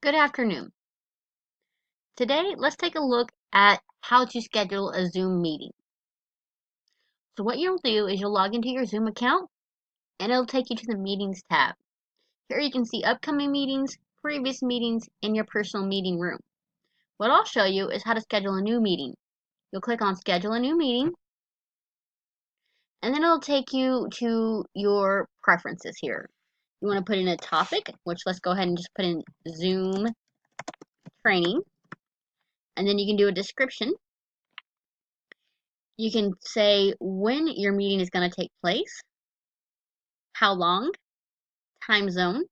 Good afternoon. Today, let's take a look at how to schedule a Zoom meeting. So what you'll do is you'll log into your Zoom account and it'll take you to the Meetings tab. Here you can see upcoming meetings, previous meetings, and your personal meeting room. What I'll show you is how to schedule a new meeting. You'll click on Schedule a New Meeting, and then it'll take you to your preferences here. You want to put in a topic, which let's go ahead and just put in Zoom training, and then you can do a description. You can say when your meeting is going to take place, how long, time zone.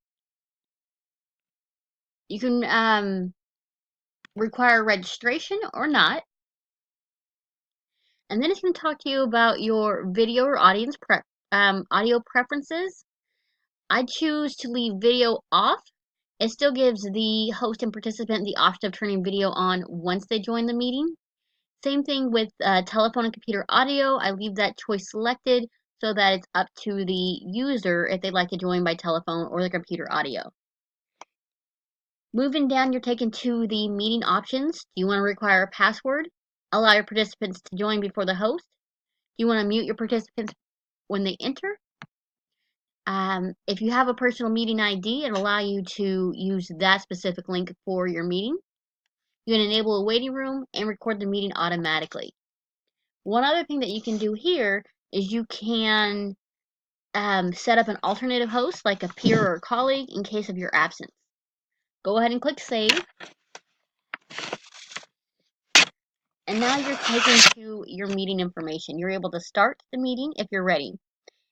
You can require registration or not. And then it's going to talk to you about your video or audio preferences. I choose to leave video off. It still gives the host and participant the option of turning video on once they join the meeting. Same thing with telephone and computer audio. I leave that choice selected so that it's up to the user if they'd like to join by telephone or the computer audio. Moving down, you're taken to the meeting options. Do you want to require a password? Allow your participants to join before the host? Do you want to mute your participants when they enter? If you have a personal meeting ID, it'll allow you to use that specific link for your meeting. You can enable a waiting room and record the meeting automatically. One other thing that you can do here is you can set up an alternative host like a peer or a colleague in case of your absence. Go ahead and click Save. And now you're taken to your meeting information. You're able to start the meeting if you're ready.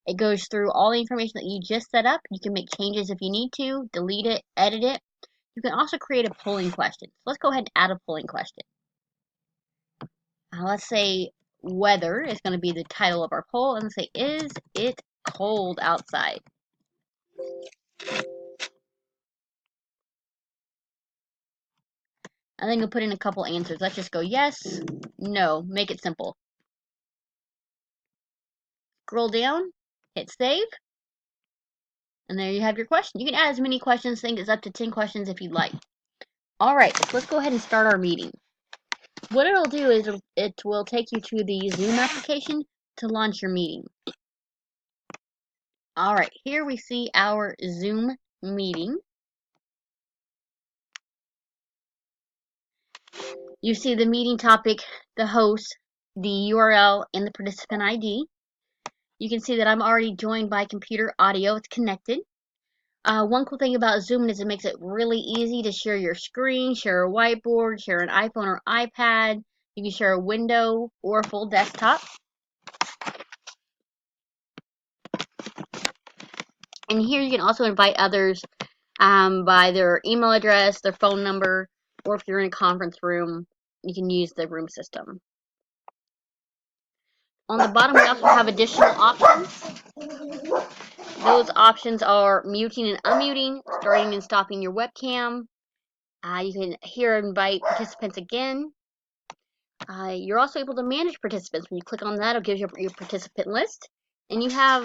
It goes through all the information that you just set up. You can make changes if you need to, delete it, edit it. You can also create a polling question. So let's go ahead and add a polling question. Let's say weather is going to be the title of our poll, and let's say, is it cold outside? And then you'll put in a couple answers. Let's just go yes, no, make it simple. Scroll down, hit save, and there you have your question. You can add as many questions, I think it's up to 10 questions if you'd like. Alright, let's go ahead and start our meeting. What it'll do is it will take you to the Zoom application to launch your meeting. Alright, here we see our Zoom meeting. You see the meeting topic, the host, the URL, and the participant ID. You can see that I'm already joined by computer audio. It's connected. One cool thing about Zoom is it makes it really easy to share your screen, share a whiteboard, share an iPhone or iPad. You can share a window or a full desktop. And here you can also invite others by their email address, their phone number, or if you're in a conference room, you can use the room system. On the bottom, we also have additional options. Those options are muting and unmuting, starting and stopping your webcam. You can here invite participants again. You're also able to manage participants. When you click on that, it'll give you your participant list. And you have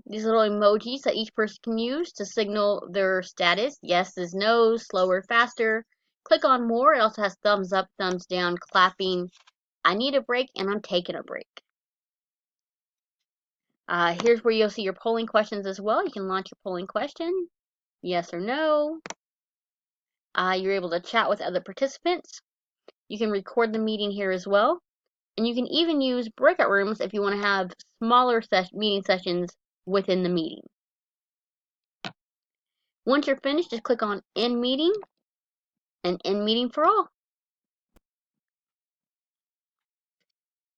these little emojis that each person can use to signal their status. Yeses, no's, slower, faster. Click on more. It also has thumbs up, thumbs down, clapping. I need a break, and I'm taking a break. Here's where you'll see your polling questions as well. You can launch your polling question. Yes or no. You're able to chat with other participants. You can record the meeting here as well. And you can even use breakout rooms if you want to have smaller meeting sessions within the meeting. Once you're finished, just click on End Meeting and End Meeting for all.